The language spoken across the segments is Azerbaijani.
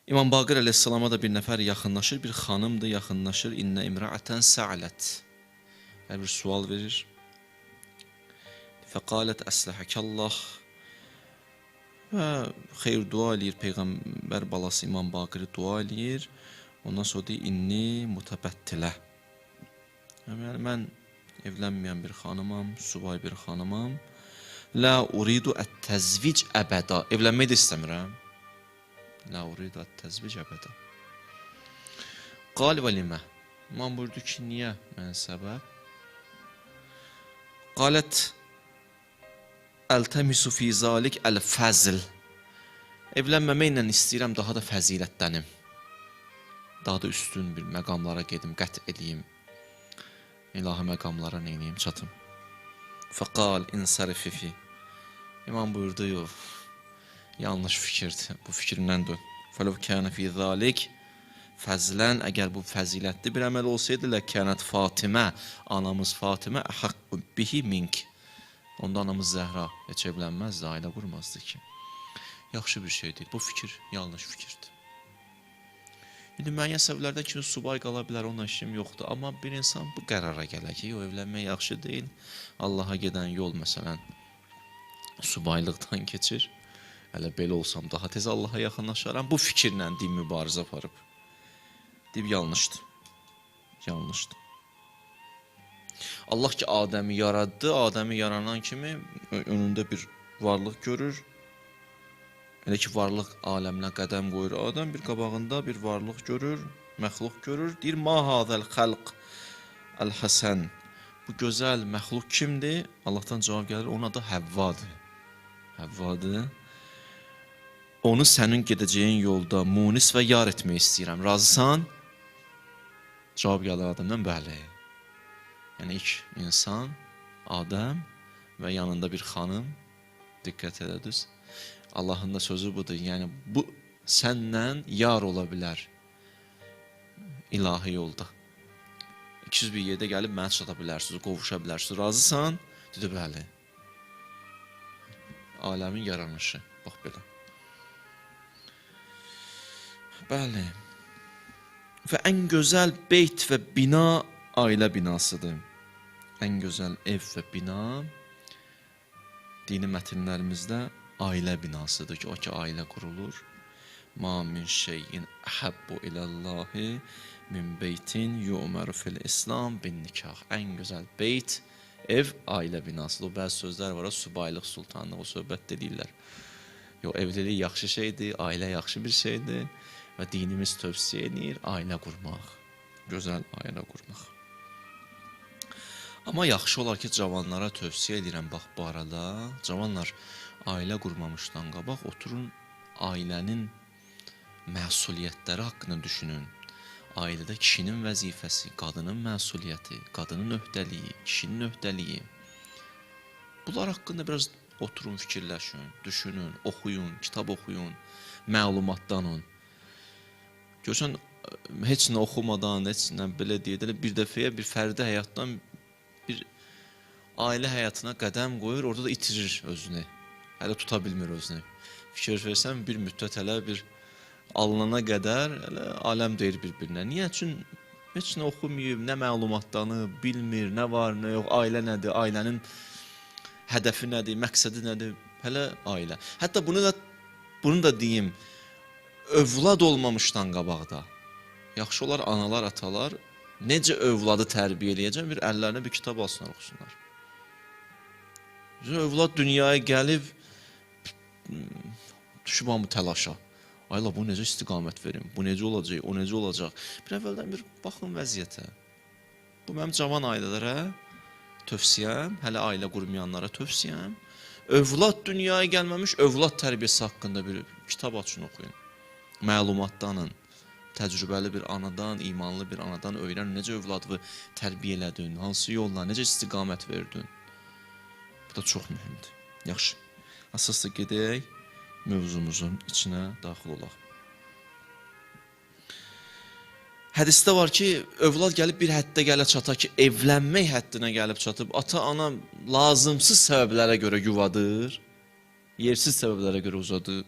İmam Baqir əleyhissalama da bir nəfər yaxınlaşır, bir xanımdır, yaxınlaşır. İnnə imra'atan sa'alət. Bir sual verir. Fəqalət əsləhəkəllah. Və xeyr dua eləyir, Peyğəmbər balası İmam Baqiri dua eləyir. Ondan sonra deyir, inni mutabəttilə. Yəni, mən evlənməyən bir xanımam, subay bir xanımam. La uridu ət-təzvic əbəda. Evlənmək də istəmirəm. La uridu ət-təzvic əbəda. Qal və limə. İmam buyurdu ki, niyə? Mənə səbəb. Qalət əltəmisu fi zalik əl-fəzl. Evlənməməklə istəyirəm daha da fəzilətlənim. Daha da üstün bir məqamlara gedim, qət edeyim. İlahi məqamlara neyniyim, çatım. Fəqal insərififi. İmam buyurdu, yox, yanlış fikirdir, bu fikrindən dön. Fələv kənə fi zalik fəzlən, əgər bu fəzilətli bir əməl olsaydı, ləkənət Fatimə, anamız Fatimə, əxəqqü bihi mink. Onda anamız Zəhra heç evlənməzdi, ailə qurmazdı ki. Yaxşı bir şey deyil, bu fikir yanlış fikirdir. İndi müəyyən səbəblərdən kimi subay qala bilər, ona işim yoxdur. Amma bir insan bu qərara gələr ki, o evlənmək yaxşı deyil. Allaha gedən yol məsələn subaylıqdan keçir. Hələ belə olsam daha tez Allaha yaxınlaşaram. Bu fikirlə din mübarizə aparıb. Deyib yanlışdır. Yanlışdır. Allah ki Adəmi yaratdı. Adəmi yaranan kimi önündə bir varlıq görür. Elə ki, varlıq aləminə qədəm qoyur adam, bir qabağında bir varlıq görür, məxluq görür. Deyir, ma hadəl xəlq əl-həsən. Bu gözəl məxluq kimdir? Allahdan cavab gəlir, onun adı Həvvadır. Həvvadır. Onu sənin gedəcəyin yolda munis və yar etmək istəyirəm. Razısan? Cavab gəlir Adəmdən, bəli. Yəni, ilk insan, Adəm və yanında bir xanım. Diqqət edədiniz. Allahın da sözü budur. Yəni, bu səndən yar ola bilər ilahi yolda. 200 bir yerdə gəlib mənə çata bilərsiniz, qovuşa bilərsiniz. Razısan? Dedi, bəli. Aləmin yaranışı. Bax, belə. Bəli. Və ən gözəl beyt və bina ailə binasıdır. Ən gözəl ev və bina dini mətinlərimizdə ailə binasıdır ki, o ki ailə qurulur. Ma min şeyin əhəbbu iləllahi min beytin yu'məru fil İslam bin nikah. Ən gözəl beyt, ev, ailə binasıdır. O bəzi sözlər var, subaylıq, sultanlıq, o söhbət deyirlər. Yox, evlilik yaxşı şeydir, ailə yaxşı bir şeydir və dinimiz tövsiyə edir, ailə qurmaq, gözəl ailə qurmaq. Amma yaxşı olar ki, cavanlara tövsiyə edirəm, bax, bu arada, cavanlar, ailə qurmamışdan qabaq oturun ailənin məsuliyyətləri haqqında düşünün. Ailədə kişinin vəzifəsi, qadının məsuliyyəti, qadının öhdəliyi, kişinin öhdəliyi. Bunlar haqqında biraz oturun, fikirləşin, düşünün, oxuyun, kitab oxuyun, məlumatlanın. Görsən, heç nə oxumadan, heç nə belə deyək, bir dəfəyə bir fərdi həyatdan bir ailə həyatına qədəm qoyur, orada da itirir özünü. Hələ tuta bilmir özünü. Fikir versən, bir müddət hələ bir alınana qədər hələ aləm deyir bir-birinə. Niyə? Çünki heç nə oxumayıb, nə məlumatlanıb, bilmir, nə var, nə yox, ailə nədir, ailənin hədəfi nədir, məqsədi nədir, hələ ailə. Hətta bunu da deyim, övlad olmamışdan qabaqda. Yaxşı olar, analar, atalar, necə övladı tərbiyə eləyəcəm, bir əllərinə bir kitab alsınlar, oxusunlar. Övlad dünyaya gəlib, düşüb bu təlaşa. Ayla, bu necə istiqamət verim, bu necə olacaq, o necə olacaq. Bir əvvəldən bir baxın vəziyyətə. Bu mənim cavan ailələrə tövsiyəm, hələ ailə qurmayanlara tövsiyəm. Övlad dünyaya gəlməmiş, övlad tərbiyəsi haqqında bir kitab açın, oxuyun. Məlumatdanın, təcrübəli bir anadan, imanlı bir anadan öyrənin, necə övladını tərbiyə elədin, hansı yolla, necə istiqamət verdin. Bu da çox mühümdür. Yaxşı, əsasda gedək, mövzumuzun içinə daxil olaq. Hədisdə var ki, övlad gəlib bir həddə gələ çata ki, evlənmək həddinə gəlib çatıb, ata-ana lazımsız səbəblərə görə yuvadır, yersiz səbəblərə görə uzadır.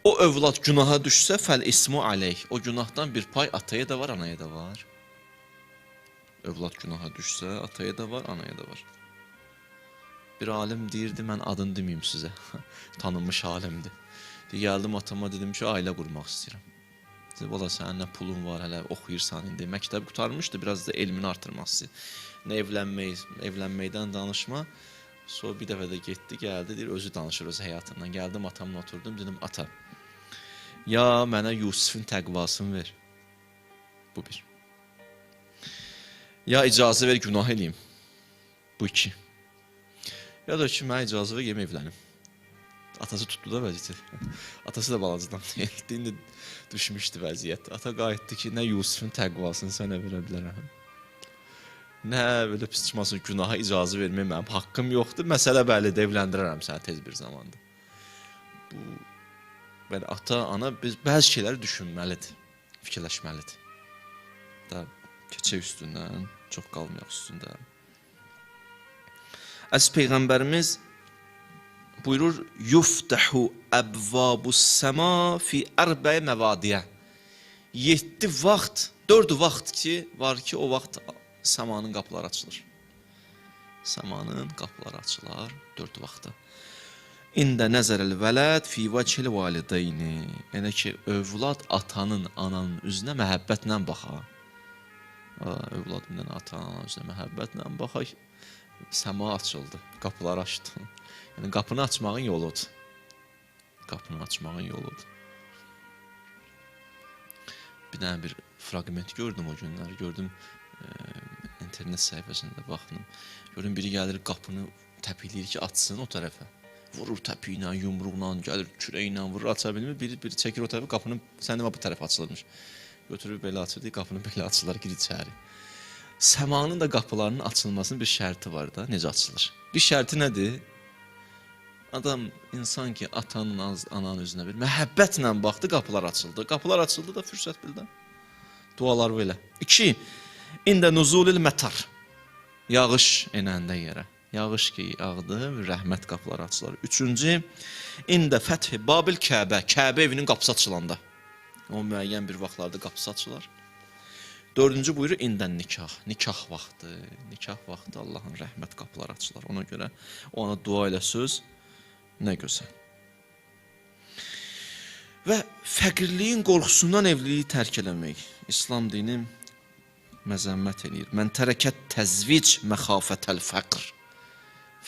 O övlad günaha düşsə fəl ismu aleyh. O günahdan bir pay ataya da var, anaya da var. Övlad günaha düşsə ataya da var, anaya da var. Bir alim deyirdi, mən adını deməyim sizə. Tanınmış alimdir. Gəldim atama, dedim ki, ailə qurmaq istəyirəm. Dedi, valla sənin nə pulun var, hələ oxuyursan indi. Məktəb qutarmışdı, biraz da elmini artırmaq istəyir. Nə evlənməkdən danışma. Sonra bir dəfə də getdi, gəldi, deyir, özü danışır öz həyatından. Gəldim atamla oturdum, dedim, ata, ya mənə Yusufun təqvasını ver. Bu bir. Ya icazə ver, günah eləyim. Bu iki. Ya da ki, mənə icazə ver, yem evlənim. Atası tutdu da vəziyyəti. Atası da balacadan deyildi, indi düşmüşdü vəziyyət. Ata qayıtdı ki, nə Yusufun təqvasını sənə verə bilərəm. Nə belə pis çıxmasın, günaha icazə vermək mənim haqqım yoxdur. Məsələ bəlidir, evləndirərəm səni tez bir zamanda. Bu, belə ata, ana, bəzi şeyləri düşünməlidir, fikirləşməlidir. Da keçək üstündən, çox qalmayaq üstündə. Əziz Peyğəmbərimiz buyurur, yuftəhu əbvabus səma fi ərbəyə məvadiyə. 7 vaxt, 4 vaxt ki, var ki, o vaxt səmanın qapıları açılır. Səmanın qapıları açılar 4 vaxtda. İndə nəzərəl vələd fi vəcil valideyni. Yəni ki, övlad atanın, ananın üzünə məhəbbətlə baxa. Övlad atanın üzünə məhəbbətlə baxa. Səma açıldı, qapıları açdı. Yəni, qapını açmağın yoludur. Qapını açmağın yoludur. Bir dənə bir fragment gördüm o günlər. Gördüm, internet səhifəsində baxdım. Gördüm, biri gəlir, qapını təpikləyir ki, açsın o tərəfə. Vurur təpi ilə, yumruqla, gəlir kürək ilə, vurur, aça bilmir. Biri çəkir o tərəfə, qapını, sənin bu tərəfə açılırmış. Götürür, belə açır, deyir, qapını belə açırlar, gir içəri. Səmanın da qapılarının açılmasının bir şərti var da, necə açılır? Bir şərti nədir? Adam, insan ki, atanın, ananın üzünə bir məhəbbətlə baxdı, qapılar açıldı. Qapılar açıldı da fürsət bildi. Dualar belə. 2. İndə nuzulil mətar. Yağış enəndə yerə. Yağış ki, yağdı, rəhmət qapıları açılır. 3. İndə fəthi babil Kəbə. Kəbə evinin qapısı açılanda. O müəyyən bir vaxtlarda qapısı açılar. 4. buyurur, indən nikah. Nikah vaxtı. Nikah vaxtı Allahın rəhmət qapıları açılar. Ona görə ona dua ilə söz nə gözəl. Və fəqirliyin qorxusundan evliliyi tərk eləmək. İslam dini məzəmmət eləyir. Mən tərəkət təzvic məxafətəl fəqr.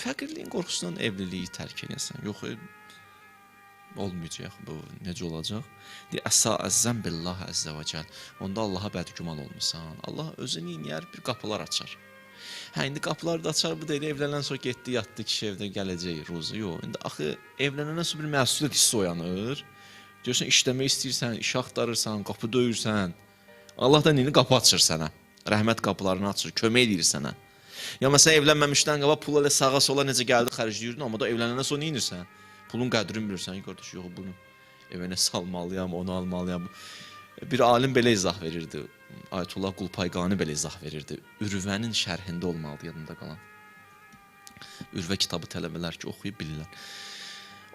Fəqirliyin qorxusundan evliliyi tərk eləyəsən. Yox, olmayacaq, bu necə olacaq? Deyir, əsə-əzzən billah əzzə və cəl. Onda Allaha bədgüman olmuşsan. Allah özü neyiniyər? Bir qapılar açar. Hə, indi qapıları da açar, bu da elə evlənən sonra getdi, yatdı, kişi evdə gələcək, ruzu. Yox, indi axı evlənəndən sonra bir məsuliyyət hissi oyanır. Diyorsan, işləmək istəyirsən, iş axtarırsan, qapı döyürsən. Allah da neyini qapı açır sənə. Rəhmət qapılarını açır, kömək edir sənə. Ya məsələn, evlənməmişdən qaba pul elə sağa sola necə gəldi xərcləyirdin, amma da evlənəndən sonra neyinirsən? Pulun qədrini bilirsən, qardaş, yox, bunu evənə salmalıyam, onu almalıyam. Bir alim belə izah verirdi, Ayətullah Qulpayqani belə izah verirdi. Ürvənin şərhində olmalıdır, yadında qalan. Ürvə kitabı tələbələr ki, oxuyub bilirlər.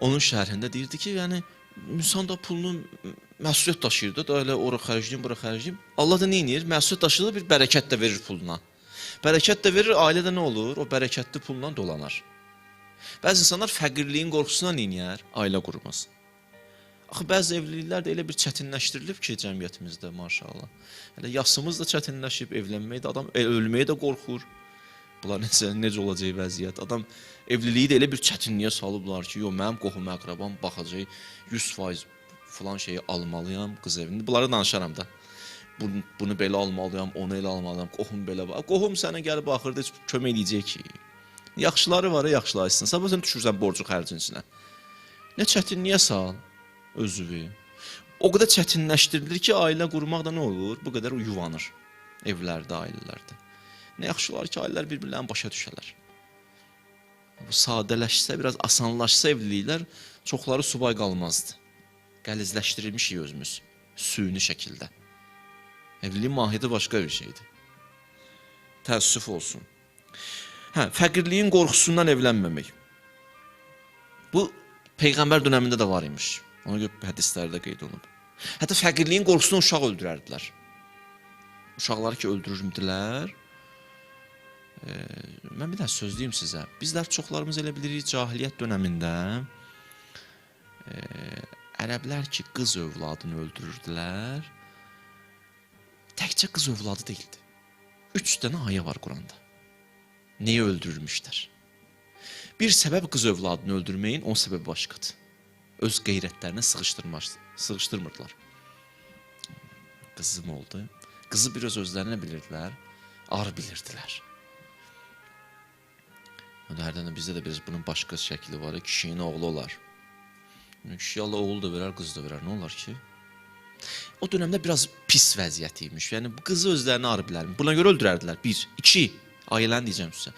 Onun şərhində deyirdi ki, yəni, insan da pulunu məsuliyyət daşıyır da elə ora xərcləyim, bura xərcləyim. Allah da neyinir? Məsuliyyət daşıyır, bir bərəkət də verir puluna. Bərəkət də verir, ailədə nə olur? O bərəkətli pulla dolanar. Bəzi insanlar fəqirliyin qorxusundan neyniyər? Ailə qurmaz. Axı, bəzi evliliklər də elə bir çətinləşdirilib ki, cəmiyyətimizdə, maşallah. Elə yasımız da çətinləşib, evlənməyə də adam, ölməyə də qorxur. Bunlar necə olacaq vəziyyət? Adam evliliyi də elə bir çətinliyə salıblar ki, yox, mənim qohum əqrabam baxacaq, 100% filan şeyi almalıyam, qız evini. Bunları danışaram da. Bunu belə almalıyam, onu elə almalıyam, qohum belə var. Qohum sənə gəlib axırda heç kömək edəcək ki. Yaxşıları var, yaxşıları istəyirsən. Sabah sən düşürsən borcu xərcin içinə. Nə çətinliyə sal özünü. O qədər çətinləşdirilir ki, ailə qurmaq da nə olur? Bu qədər yuvanır evlərdə, ailələrdə. Nə yaxşılar ki, ailələr bir-birlərini başa düşərlər. Bu sadələşsə, biraz asanlaşsa evliliklər, çoxları subay qalmazdı. Qəlizləşdirilmişik özümüz, süni şəkildə. Evliliyin mahiyyəti başqa bir şeydir. Təəssüf olsun. Hə, fəqirliyin qorxusundan evlənməmək. Bu, Peyğəmbər dönəmində də var imiş. Ona görə hədislərdə qeyd olunub. Hətta fəqirliyin qorxusundan uşaq öldürərdilər. Uşaqları ki öldürürdülər. Mən bir də söz deyim sizə. Bizlər çoxlarımız elə bilirik cahiliyyət dönəmində ərəblər ki qız övladını öldürürdülər. Təkcə qız övladı deyildi. 3 dənə ayə var Quranda. Neyi öldürmüşlər? Bir səbəb qız övladını öldürməyin, onun səbəbi başqadır. Öz qeyrətlərinə sığışdırmırdılar. Qızım oldu. Qızı biraz özlərinə bilirdilər, ar bilirdilər. Hərdən də bizdə də biraz bunun başqa şəkli var. Kişinin oğlu olar. Kişi Allah oğlu da verər, qız da verər. Nə olar ki? O dönemdə biraz pis vəziyyət imiş. Yəni qızı özlərini ar bilərmi? Buna görə öldürərdilər. 1, 2 ayələrini deyəcəm sizə.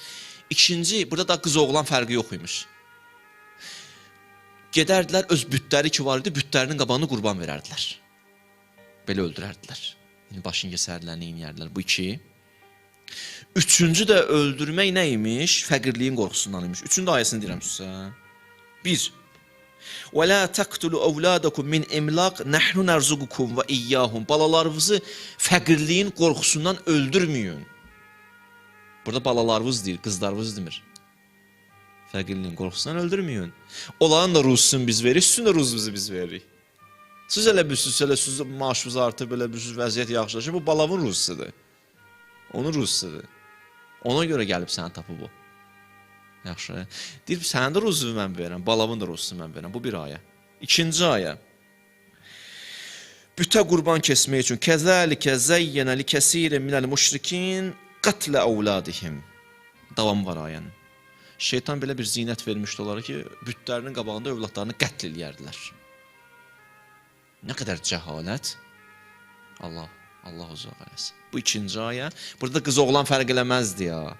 İkinci, burada da qız oğlan fərqi yox imiş. Gedərdilər öz bütləri ki var idi, bütlərinin qabağını qurban verərdilər. Belə öldürərdilər. Yəni başını kəsərdilər, neyniyərdilər. Bu 2. Üçüncü də öldürmək nə imiş? Fəqirliyin qorxusundan imiş. Üçüncü ayəsini deyirəm sizə. 1. وَلَا تَقْتُلُوا أَوْلَادَكُمْ مِنْ اِمْلَاقٍ نَحْنُ نَرْزُقُكُمْ وَإِيَّاهُمْ Balalarınızı fəqirliyin qorxusundan öldürməyin. Burada balalarınız deyir, qızlarınız demir. Fəqirliyin qorxusundan öldürməyin. Onların da ruzusunu biz veririk, sizin də ruzunuzu biz veririk. Siz elə bilirsiniz, maaşınız artır, belə bilirsiniz, vəziyyət yaxşılaşır. Bu balavın ruzusudur. Onun ruzusudur. Ona görə gəlib səni tapıb o. Yaxşı. Deyir, sənin də ruzunu mən verəm, balavın da ruzunu mən verəm. Bu bir ayə. İkinci ayə. Bütə qurban kesmək üçün kəzəlikə zəyyənə li kəsirin minəl müşrikin qatlə əvladihim. Davam var ayənin. Şeytan belə bir zinət vermişdi onlara ki, bütlərinin qabağında övladlarını qətl eləyərdilər. Nə qədər cəhalət. Allah uzaq eləsin. Bu ikinci ayə. Burada qız oğlan fərq eləməzdi ya.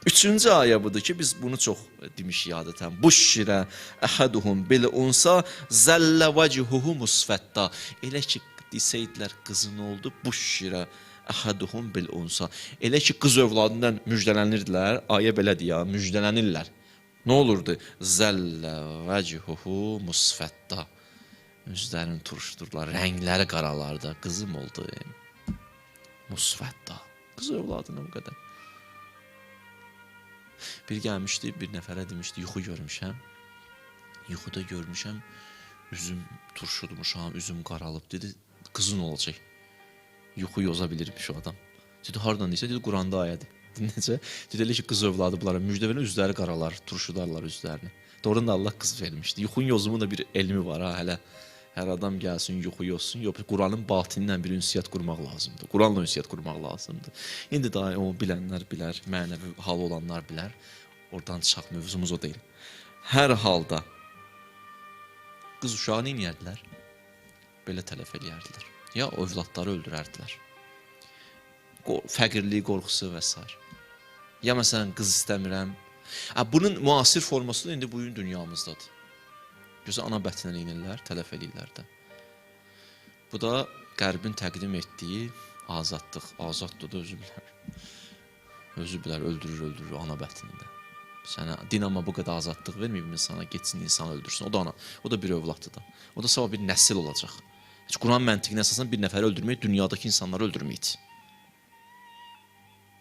Üçüncü ayə budur ki, biz bunu çox demişik adətən. Buşşirə əhaduhum bil unsa zəllə vəcihuhu musfətta. Elə ki, desəydilər qızın oldu, buşşirə əhaduhum bil unsa. Elə ki, qız övladından müjdələnirlər, ayə belədir ya, müjdələnirlər. Nə olurdu? Zəllə vəcihuhu musfətta. Üzlərini turşdurdular, rəngləri qaralardı, qızım oldu. Musfətta. Qız övladına bu qədər. Bir gəlmişdi, bir nəfərə demişdi, yuxu görmüşəm. Yuxuda görmüşəm, üzüm turşudmuşam, üzüm qaralıb. Dedi, qızın olacaq. Yuxu yoza bilirmiş o adam. Dedi, hardan deyirsə, dedi, Quranda ayədir. Necə? Dedi, elə ki, qız övladı bunlara müjdə verir, üzləri qaralar, turşudarlar üzlərini. Doğrudan da Allah qız vermişdi. Yuxun yozumun da bir elmi var ha, hələ. Hər adam gəlsin, yuxu yozsun. Yox, Quranın batinilə bir ünsiyyət qurmaq lazımdır. Quranla ünsiyyət qurmaq lazımdır. İndi daha o bilənlər bilər, mənəvi hal olanlar bilər. Oradan çıxaq, mövzumuz o deyil. Hər halda qız uşağı neyniyərdilər? Belə tələf eləyərdilər. Ya övladları öldürərdilər. Fəqirliyi qorxusu və s. Ya məsələn, qız istəmirəm. Bunun müasir forması da indi bugün dünyamızdadır. Gözə ana bətinə inirlər, tələf eləyirlər də. Bu da Qərbin təqdim etdiyi azadlıq. Azaddır da özü bilər. Özü bilər, öldürür ana bətinində. Sənə din amma bu qədər azadlıq verməyib insana, getsin insan öldürsün. O da ana, o da bir övladdır da. O da sabah bir nəsil olacaq. Heç Quran məntiqinə əsasən bir nəfəri öldürmək dünyadakı insanları öldürməkdir.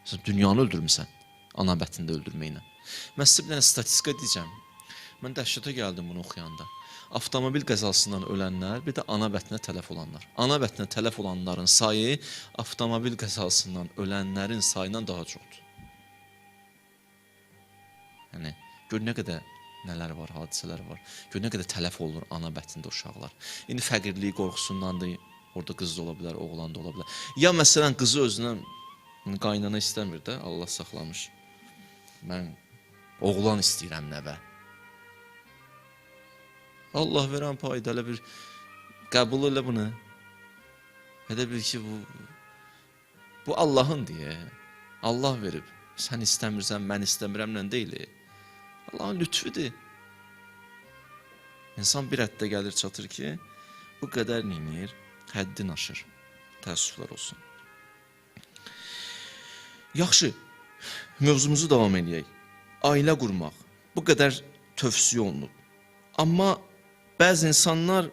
Sən dünyanı öldürmüsən ana bətində öldürməklə. Mən sizə bir dənə statistika deyəcəm. Mən dəhşətə gəldim bunu oxuyanda. Avtomobil qəzasından ölənlər, bir də ana bətinə tələf olanlar. Ana bətinə tələf olanların sayı avtomobil qəzasından ölənlərin sayından daha çoxdur. Yəni, gör nə qədər nələr var, hadisələr var. Gör nə qədər tələf olunur ana bətində uşaqlar. İndi fəqirliyi qorxusundandır, orada qız da ola bilər, oğlan da ola bilər. Ya məsələn, qızı özünə qaynana istəmir də, Allah saxlamış. Mən oğlan istəyirəm nəvə. Allah verən payda elə bir qəbul elə bunu. Elə bil ki, bu Allahın deyə. Allah verib. Sən istəmirsən, mən istəmirəmlə deyil. Allahın lütfüdür. İnsan bir həddə gəlir, çatır ki, bu qədər neyinir, həddin aşır. Təəssüflər olsun. Yaxşı, mövzumuzu davam edək. Ailə qurmaq. Bu qədər tövsiyə olunub. Amma Bəzi insanlar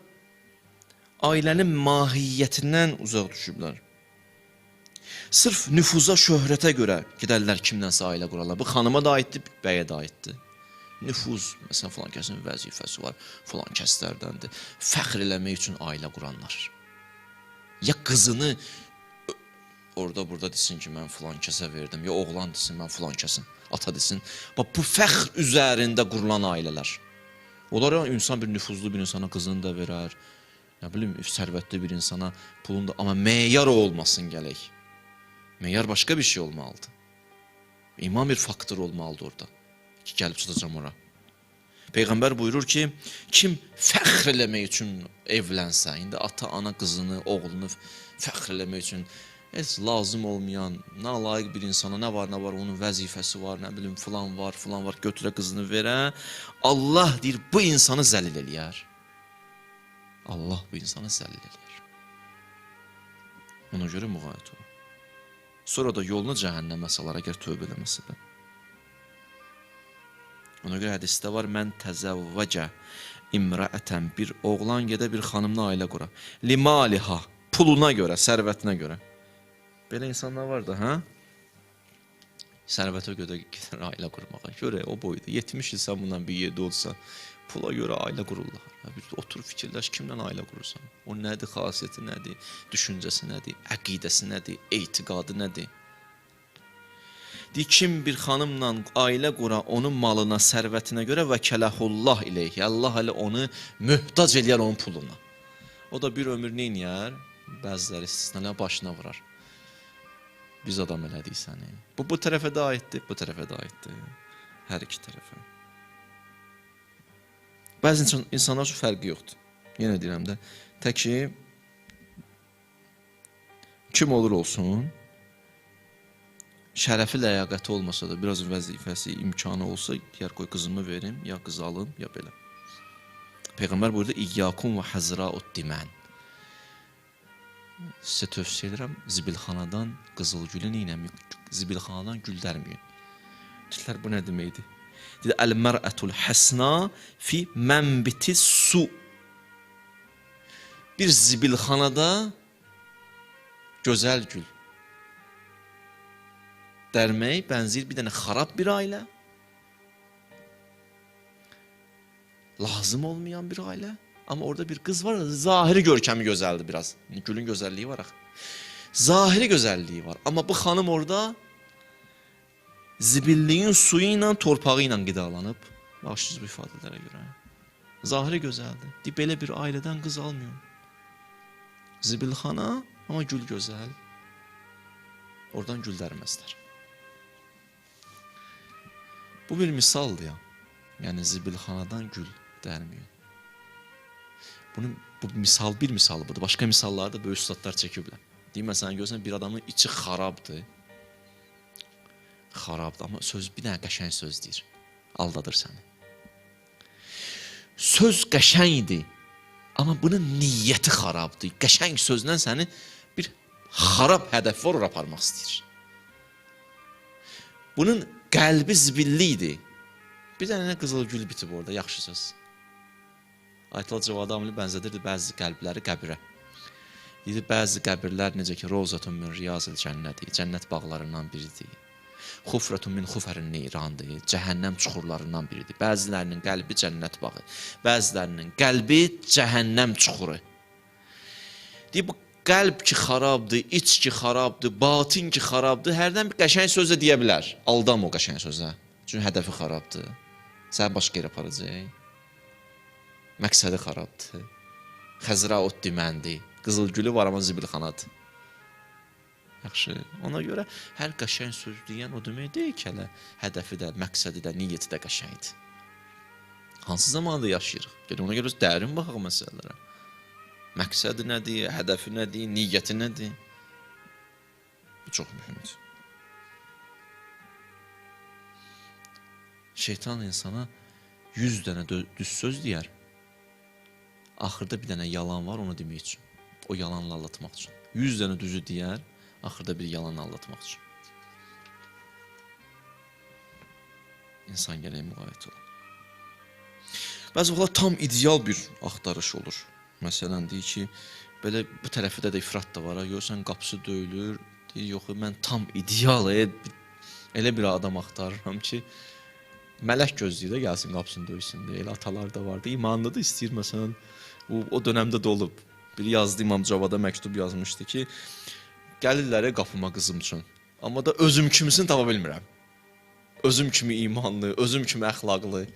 ailənin mahiyyətindən uzaq düşüblər. Sırf nüfuza, şöhrətə görə gedərlər kimdənsə ailə qurarlar. Bu xanıma da aiddir, bəyə də aiddir. Nüfuz, məsələn, filan kəsin vəzifəsi var, filan kəslərdəndir. Fəxr eləmək üçün ailə quranlar. Ya qızını orada burada desin ki, mən filan kəsə verdim, ya oğlan desin, mən filan kəsin, ata desin. Bax, bu fəxr üzərində qurulan ailələr. Onlar insan bir nüfuzlu bir insana qızını da verər, nə bilim, sərvətli bir insana pulunu da, amma meyar o olmasın gələk. Meyar başqa bir şey olmalıdır. İman bir faktor olmalıdır orada ki, gəlib çıxacam ora. Peyğəmbər buyurur ki, kim fəxr eləmək üçün evlənsə, indi ata, ana qızını, oğlunu fəxr eləmək üçün heç lazım olmayan, nalayiq bir insana nə var, onun vəzifəsi var, nə bilim, filan var, götürə qızını verə, Allah deyir, bu insanı zəlil eləyər. Allah bu insanı zəlil eləyər. Ona görə müğayət ol. Sonra da yolunu cəhənnəmə salar, əgər tövbə eləməsə də. Ona görə hədisdə var, mən təzəvvəcə imrəətən, bir oğlan gedə bir xanımla ailə qura. Limaliha, puluna görə, sərvətinə görə. Belə insanlar var da, hə? Sərvətə görə gedir ailə qurmağa. Görə o boyda, 70 il sən bundan bir yerdə olsa, pula görə ailə qururlar. Bir otur fikirləş, kimlə ailə qurursan? O nədir, xasiyyəti nədir, düşüncəsi nədir, əqidəsi nədir, etiqadı nədir? Deyir, kim bir xanımla ailə qura, onun malına, sərvətinə görə və kələhullah iləyhi, Allah elə onu möhtac eləyər onun puluna. O da bir ömür neyniyər? Bəziləri istisnalar başına vurar. Biz adam elədik səni. Bu tərəfə də aiddir, bu tərəfə də aiddir. Hər iki tərəfə. Bəzi insanlar üçün fərqi yoxdur. Yenə deyirəm də, tək ki, kim olur olsun, şərəfi, ləyaqəti olmasa da, biraz vəzifəsi, imkanı olsa, deyər qoy qızımı verim, ya qız alım, ya belə. Peyğəmbər buyurdu, İyyəkum və həzra'ud dimən. Sizə tövsiyə edirəm, zibilxanadan qızılgülün iynəməyin, zibilxanadan gül dərməyin. Deyirlər, bu nə deməkdir? Deyir, əl-mərətul həsna fi mənbiti su. Bir zibilxanada gözəl gül dərmək bənzir bir dənə xarab bir ailə, lazım olmayan bir ailə. Amma orada bir qız var, zahiri görkəmi gözəldir biraz. Gülün gözəlliyi var axı. Zahiri gözəlliyi var. Amma bu xanım orada zibilliyin suyu ilə, torpağı ilə qidalanıb. Başsız bu ifadələrə görə. Zahiri gözəldir. Deyib, belə bir ailədən qız almıyor. Zibilxana, amma gül gözəl. Oradan gül dərməzlər. Bu bir misaldır ya. Yəni zibilxanadan gül dərmiyor. Bu misal bir misal budur. Başqa misalları da böyük üstadlar çəkiblər. Deyim, məsələn, görürsən, bir adamın içi xarabdır. Xarabdır, amma bir dənə qəşəng söz deyir. Aldadır səni. Söz qəşəngdir, amma bunun niyyəti xarabdır. Qəşəng sözlə səni bir xarab hədəf var, ora aparmaq istəyir. Bunun qəlbi zibillidir. Bir dənə qızıl gül bitib orada, yaxşı söz. Ayətullah Cavadamili bənzədirdi bəzi qəlbləri qəbirə. Deyir, bəzi qəbirlər necə ki, Rozatun min riyazil cənnədir, cənnət bağlarından biridir. Xufratun min xufərin neyrandır, cəhənnəm çuxurlarından biridir. Bəzilərinin qəlbi cənnət bağı, bəzilərinin qəlbi cəhənnəm çuxuru. Deyir, bu qəlb ki xarabdır, iç ki xarabdır, batin ki xarabdır, hərdən bir qəşəng söz də deyə bilər. Aldam o qəşəng sözə. Çünki hədəfi xarabdır. Səni başqa yerə aparacaq. Məqsədi xarabdır. Xəzra'ud diməndir. Qızıl gülü var, amma zibilxanadır. Yaxşı. Ona görə hər qəşəng söz deyən o demək deyil ki, hələ hədəfi də, məqsədi də, niyyəti də qəşəngdir. Hansı zamanda yaşayırıq? Gəlin, ona görə dərin baxaq məsələlərə. Məqsədi nədir, hədəfi nədir, niyyəti nədir? Bu çox mühümdür. Şeytan insana 100 dənə düz söz deyər. Axırda bir dənə yalan var, onu demək üçün. O yalanla aldatmaq üçün. 100 dənə düzü deyər, axırda bir yalanla aldatmaq üçün. İnsan gələk müğayət olur. Bəzi vaxtlar tam ideal bir axtarış olur. Məsələn, deyir ki, belə bu tərəfdə də ifrat da var. Görürsən, qapısı döyülür. Deyir, yox, mən tam ideal, elə bir adam axtarıram ki, mələk gözləyir də gəlsin qapısını döysün deyə. Elə atalar da vardı. İmanlıdır, istəyir məsələn, o dönəmdə də olub. Biri yazdı, İmam Cavada məktub yazmışdı ki, gəlirlər qapıma qızım üçün. Amma da özüm kimisini tapa bilmirəm. Özüm kimi imanlı, özüm kimi əxlaqlı.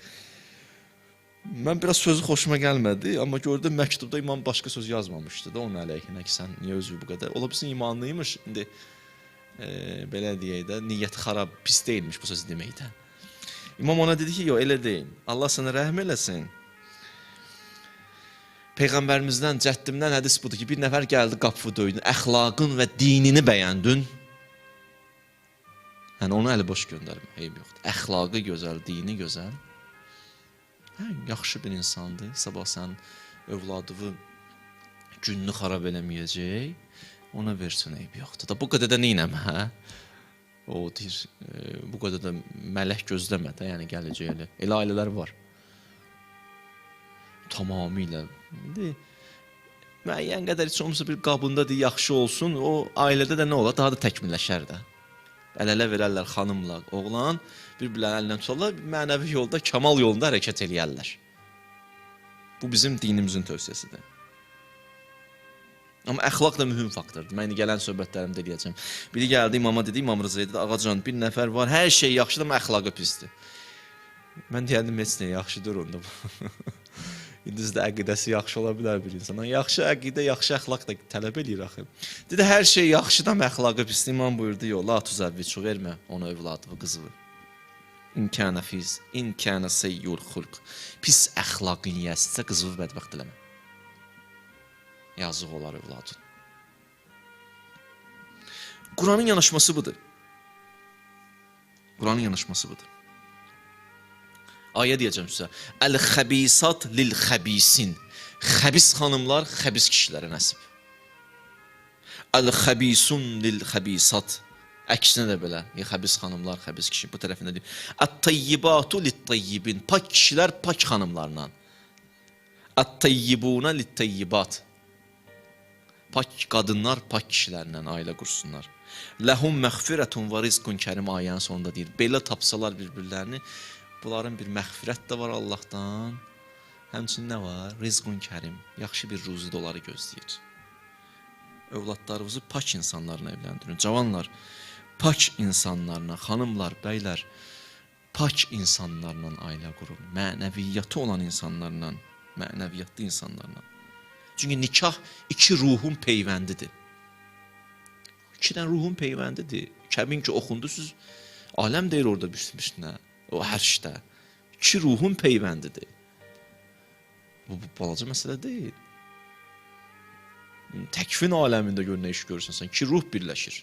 Mən biraz sözü xoşuma gəlmədi, amma gördüm məktubda imam başqa söz yazmamışdı da onun əleyhinə ki, sən niyə özü bu qədər? Ola bilsin imanlıymış, indi belə deyək də, niyyəti xarab, pis deyilmiş bu sözü deməkdə. İmam ona dedi ki, yox, elə deyil. Allah sənə rəhm eləsin. Peyğəmbərimizdən, cəddimdən hədis budur ki, bir nəfər gəldi qapı döydün, əxlaqın və dinini bəyəndin. Yəni, onu əli boş göndərmə, heyb yoxdur. Əxlaqı gözəl, dini gözəl. Yaxşı bir insandır, sabah sən övladını gününü xarab eləməyəcək, ona versin, eyb yoxdur. Da bu qədər də neynəmə, hə? O deyir, bu qədər də mələk gözləmə də, yəni gələcək elə. Elə ailələr var. Tamamilə. Müəyyən qədər heç olmasa bir qabında deyir, yaxşı olsun, o ailədə də nə olar? Daha da təkmilləşər də. Əl-ələ verərlər xanımla, oğlan, bir-birlərini əlindən tutarlar, mənəvi yolda, kamal yolunda hərəkət eləyərlər. Bu bizim dinimizin tövsiyəsidir. Amma əxlaq da mühüm faktordur. Mən indi gələn söhbətlərimdə eləyəcəm. Biri gəldi imama dedi, İmam Rıza'ya dedi, ağacan bir nəfər var, hər şey yaxşıdır, amma əxlaqı pisdir. Mən deyəndim, heç nə yaxşıdır onda. İndi də əqidəsi yaxşı ola bilər bir insana. Yaxşı əqidə, yaxşı əxlaq da tələb eləyir axı. Dedi, hər şey yaxşıdır, amma əxlaqı pisdir. İmam buyurdu, yox, la tuzəvviçu, vermə ona övladını, qızını. İnkənə fiz, inkənə seyyul xulq. Pis əxlaqın yiyəsisə qızını bədbəxt eləmə. Yazıq olar övladın. Quranın yanaşması budur. Quranın yanaşması budur. Ayə deyəcəm sizə. Əl-xəbisat lil-xəbisin. Xəbis xanımlar xəbis kişilərə nəsib. Əl-xəbisun lil-xəbisat. Əksinə də belə. Xəbis xanımlar, xəbis kişi. Bu tərəfində deyir. Ət-tayyibatu lit-tayyibin. Pak kişilər pak xanımlarla. Ət-tayyibuna lit-tayyibat. Pak qadınlar pak kişilərlə ailə qursunlar. Ləhum məğfirətun və rizqun kərim ayənin sonunda deyir. Belə tapsalar bir-birlərini, bunların bir məğfirət də var Allahdan. Həmçinin nə var? Rizqun kərim. Yaxşı bir ruzi də onları gözləyir. Övladlarınızı pak insanlarla evləndirin. Cavanlar, pak insanlarla, xanımlar, bəylər, pak insanlarla ailə qurun. Mənəviyyatı olan insanlarla, mənəviyyatlı insanlarla. Çünki nikah iki ruhun peyvəndidir. İki dənə ruhun peyvəndidir. Kəbin ki, oxundusuz, aləm deyir orada bir-birinə. O hər işdə. İki ruhun peyvəndidir. Bu balaca məsələ deyil. Təkvin aləmində gör nə iş görürsən sən. İki ruh birləşir.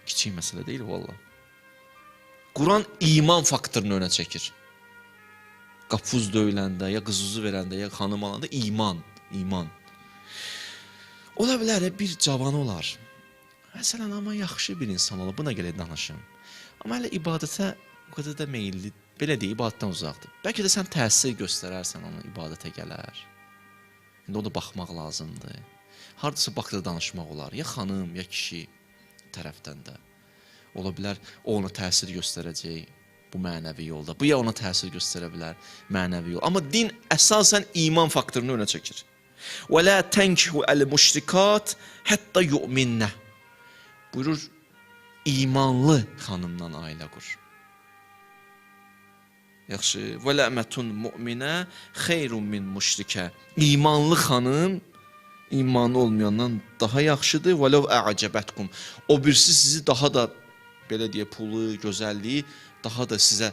Kiçik məsələ deyil valla. Quran iman faktorunu önə çəkir. Qapuz döyüləndə, ya qızızı verəndə, ya xanım alanda iman. Ola bilər, bir cavan olar. Məsələn, amma yaxşı bir insan olur. Buna görə danışım. Amma hələ ibadətə o qədər də meyilli, belə deyil, ibadətdən uzaqdır. Bəlkə də sən təsir göstərərsən, ona ibadətə gələr. İndi o da baxmaq lazımdır. Haradasa baxda danışmaq olar. Ya xanım, ya kişi tərəfdən də. Ola bilər, o ona təsir göstərəcək bu mənəvi yolda. Bu ya ona təsir göstərə bilər mənəvi yol. Amma din əsasən iman faktorunu önə çəkir. وَلَا تَنْكِهُ الْمُشْرِكَاتِ حَتَّى يُؤْمِنَّ. Buyurur, imanlı xanımla ailə qur. Yaxşı. وَلَأْمَةٌ مُؤْمِنَةٌ خَيْرٌ مِنْ مُشْرِكَةٍ. İmanlı xanım, imanı olmayandan daha yaxşıdır. وَلَوْ أَعْجَبَتْكُمْ. O birisi sizi daha da, belə deyə, pulu, gözəlliyi, daha da sizə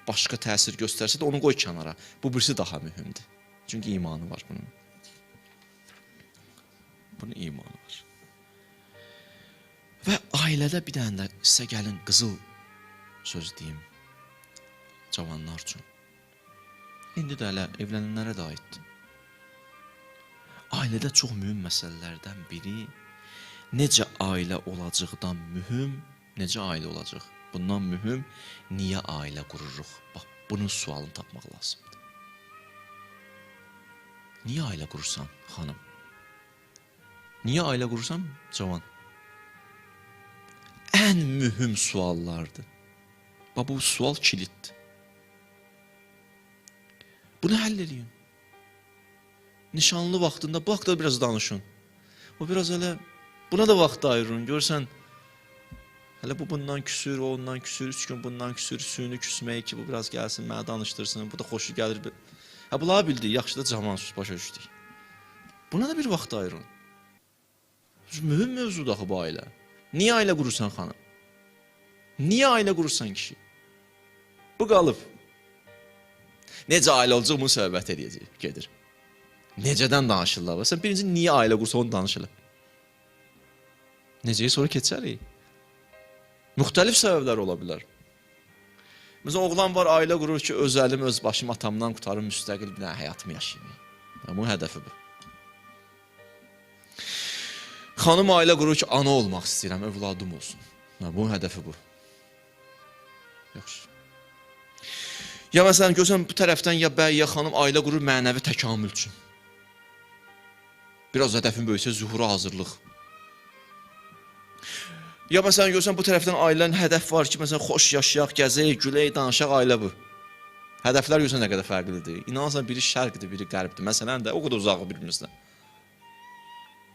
başqa təsir göstərsə də onu qoy kənara. Bu birisi daha mühümdür. Çünki imanı var bunun. Bunun imanı var. Və ailədə bir dənə də sizə gəlin qızıl söz deyim. Cavanlar üçün. İndi də hələ evlənənlərə də aiddir. Ailədə çox mühüm məsələlərdən biri necə ailə olacaqdan mühüm, necə ailə olacaq. Bundan mühüm, niyə ailə qururuq? Bax, bunun sualını tapmaq lazımdır. Niyə ailə qurursan, xanım? Niyə ailə qurursan, cavan? Ən mühüm suallardır. Bax, bu sual kilitdir. Bunu həll edin. Nişanlı vaxtında, bu haqda biraz danışın. O biraz elə, buna da vaxt ayırın. Görsən, hələ bu bundan küsür, o ondan küsür, 3 gün bundan küsür, suyunu küsmək ki, bu biraz gəlsin, mənə danışdırsın, bu da xoşu gəlir. Hə, bunları bildik, yaxşı da camansız başa düşdük. Buna da bir vaxt ayırın. Mühüm mövzudur axı bu ailə. Niyə ailə qurursan, xanım? Niyə ailə qurursan, kişi? Bu qalıb. Necə ailə olacaq, bunu söhbət edəcək, gedir. Necədən danışırlar? Sən birinci, niyə ailə qursa, onu danışırlar. Necəyə sonra keçərik? Müxtəlif səbəblər ola bilər. Məsələn, oğlan var, ailə qurur ki, öz əlim, öz başım atamdan qutarım, müstəqil bir həyatımı yaşayayım. Bunun hədəfi bu. Xanım ailə qurur ki, ana olmaq istəyirəm, övladım olsun. Bunun hədəfi bu. Yaxşı. Ya məsələn, görsən, bu tərəfdən ya bəy, ya xanım ailə qurur mənəvi təkamül üçün. Biraz hədəfin böyüksə zuhura hazırlıq. Ya məsələn, görsən, bu tərəfdən ailənin hədəf var ki, məsələn, xoş yaşayaq, gəzək, gülək, danışaq, ailə bu. Hədəflər görsən nə qədər fərqlidir. İnanırsan, biri şərqdir, biri qərbdir. Məsələn də o qədər uzağı bir-birimizdən.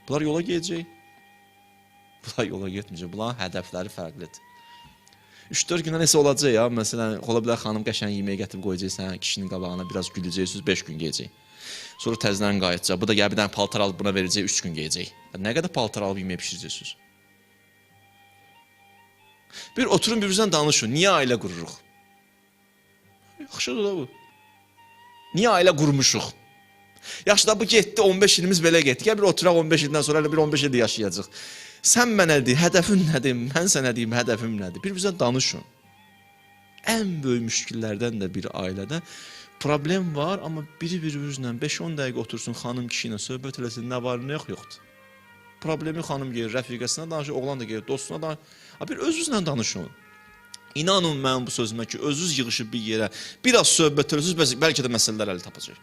Bunlar yola gedəcək. Bunlar yola getməyəcək. Bunların hədəfləri fərqlidir. 3-4 gündən nəsə olacaq ya. Məsələn, ola bilər xanım qəşəng yeməyə gətirib qoyacaqsan, kişinin qabağına biraz güləcəksiniz, 5 gün geyəcək. Sonra təzədən qayıtacaq. Bu da gəlib bir dənə paltar alıb buna verəcək, 3 gün geyəcək. Nə qədər paltar alıb yeməyə pişirəcəksiniz? Bir oturun bir-birinizdən danışın. Niyə ailə qururuq? Yaxşıdır da bu. Niyə ailə qurmuşuq? Yaxşı da bu getdi, 15 ilimiz belə getdi. Gəl bir oturaq 15 ildən sonra elə bir 15 ildə yaşayacaq. Sən mənə deyil, hədəfin nədir? Mən sənə deyim, hədəfim nədir? Bir-birinizdən danışın. Ən böyük müşkillərdən də bir ailədə problem var, amma biri bir-birinizlə 5-10 dəqiqə otursun, xanım kişi ilə söhbət eləsin, nə var, nə yoxdur. Problemi xanım gelir, rəfiqəsinə danışır, oğlan da gelir, dostuna danışır. Bir özünüzlə danışın. İnanın mən bu sözümə ki, özünüz yığışıb bir yerə, biraz söhbət eləsiniz, bəlkə də məsələlər əli tapacaq.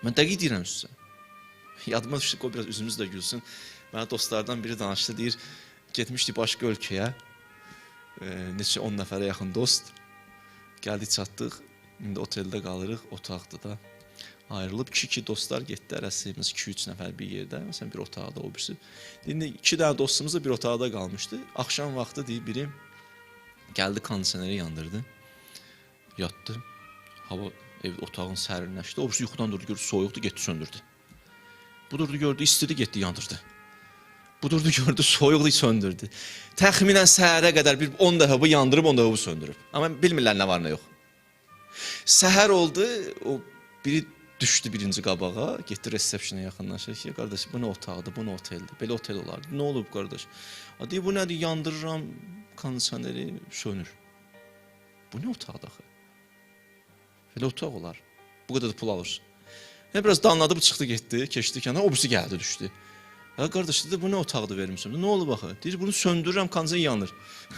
Mən dəqiq deyirəm sizə. Yadıma düşdü, qoy biraz üzümüz də gülsün. Mənə dostlardan biri danışdı, deyir, getmişdi başqa ölkəyə, neçə 10 nəfərə yaxın dost. Gəldik, çatdıq, indi oteldə qalırıq, otaqda da. Ayrılıb 2 dostlar getdi, ərəsimiz 2-3 nəfər bir yerdə, məsələn bir otaqda o birisi. İndi 2 dənə dostumuz da bir otaqda qalmışdı. Axşam vaxtı deyib biri gəldi, kondisioneri yandırdı, yatdı. Hava ev otağın sərinləşdi. O birisi yuxudan durdu, gördü soyuqdu, getdi söndürdü. Bu durdu, gördü istidi, getdi yandırdı. Bu durdu, gördü soyuqdu, söndürdü. Təxminən səhərə qədər bir 10 dəfə bu yandırıb, 10 dəfə bu söndürüb. Amma bilmirlər nə var, nə yox. Səhər oldu, o biri düşdü birinci qabağa, getdi resepsiyona yaxınlaşır ki, qardaş, bu nə otaqdır, bu nə oteldir, belə otel olardı, nə olub qardaş? Deyir, bu nədir, yandırıram, kondisioneri sönür. Bu nə otaqdır axı? Belə otaq olar, bu qədər də pul alırsın. Biraz danladı, çıxdı, getdi, keçdi kənar, o birisi gəldi, düşdü. Qardaş, dedi, bu nə otaqdır vermişsin, nə olub axı? Deyir, bunu söndürürəm, kondisioner yanır.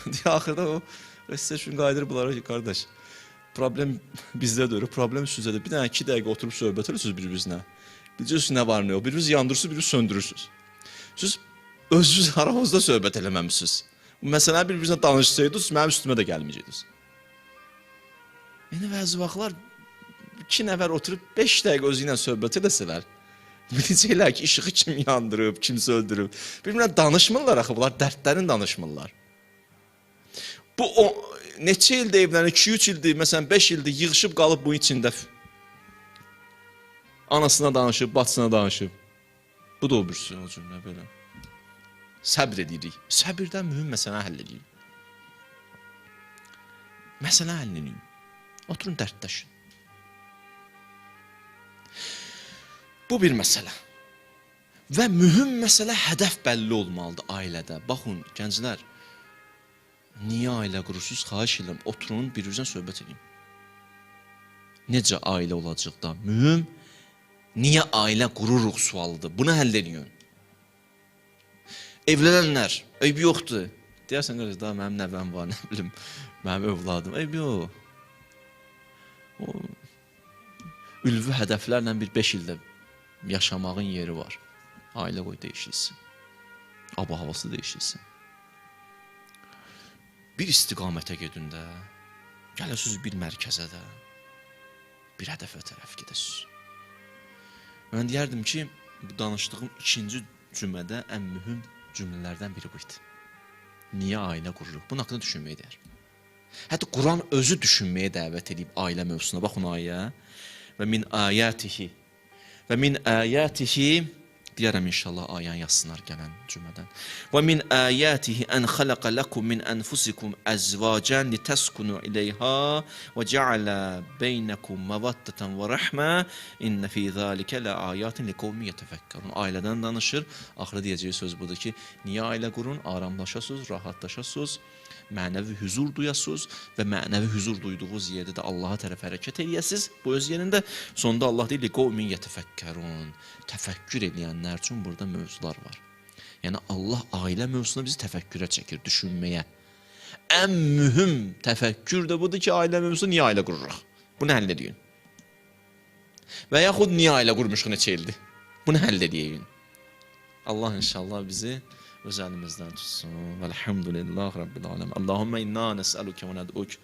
Deyir, axırda o resepsiyon qaydır bunlara ki, qardaş, problem bizdə deyir, problem sizdə deyir. Bir dənə 2 dəqiqə oturub söhbət edirsiniz bir-birinizlə. Biləcəksiniz nə var, nə yox. Biriniz yandırırsınız, biriniz söndürürsünüz. Siz özünüz aranızda söhbət eləməmişsiniz. Məsələn, bir-birinizlə danışsaydınız, mənim üstümə də gəlməyəcəydiniz. Yəni, bəzi vaxtlar 2 nəfər oturub 5 dəqiqə özü ilə söhbət edəsələr, biləcəklər ki, işığı kim yandırıb, kimsə öldürüb. Bir-birinə danışmırlar axı, bunlar dərdlərini danışmırlar. Bu neçə ildir evlənir, 2-3 ildir, məsələn 5 ildir yığışıb qalıb bunun içində. Anasına danışıb, bacısına danışıb. Bu da o birisi o cümlə belə. Səbr edirik. Səbirdən mühüm məsələni həll edirik. Məsələ həll edirik. Oturun dərdləşin. Bu bir məsələ. Və mühüm məsələ hədəf bəlli olmalıdır ailədə. Baxın, gənclər, niyə ailə qurursunuz? Xahiş edirəm, oturun, bir-birinizlə söhbət edin. Necə ailə olacaq da? Mühüm, niyə ailə qururuq sualıdır. Bunu həll edin. Evlənənlər, eybi yoxdur. Deyərsən, qardaş, daha mənim nəvəm var, nə bilim, mənim övladım. Eybi yox. ülvi hədəflərlə bir 5 ildə yaşamağın yeri var. Ailə qoy dəyişilsin. Ab-havası dəyişilsin. Bir istiqamətə gedin də, gələsiniz bir mərkəzə də, bir hədəfə tərəf gedəsiniz. Mən deyərdim ki, bu danışdığım ikinci cümlədə ən mühüm cümlələrdən biri bu idi. Niyə ailə qururuq? Bunun haqqında düşünməyə dəyər. Hətta Quran özü düşünməyə dəvət edib ailə mövzusuna. Baxın ayə. Və min ayatihi. Və min ayatihi deyərəm inşallah ayəni yazsınlar gələn cümlədən. Və min ayatihi an xalaqa lakum min anfusikum azwajan litaskunu ilayha və ja'ala beynakum mawaddatan və rahma inne fi zalika laayatin liqaumin yetefekkerun. Ailədən danışır. Axırı deyəcəyi söz budur ki, niyə ailə qurun? Aramlaşasınız, rahatlaşasınız, mənəvi huzur duyasınız və mənəvi huzur duyduğunuz yerdə də Allaha tərəf hərəkət eləyəsiniz. Bu öz yerində. Sonda Allah deyir liqaumin yetefekkerun. Təfəkkür edənlər üçün burada mövzular var. Yəni Allah ailə mövzusunu bizi təfəkkürə çəkir, düşünməyə. Ən mühüm təfəkkür də budur ki, ailə mövzusu niyə ailə qururuq? Bunu həll edin. Və yaxud niyə ailə qurmuşuq neçə ildir? Bunu həll edin. Allah inşallah bizi öz əlimizdən tutsun. Velhamdülillah Rabbil aləm. Allahümme inna nes'aluke və ned'uk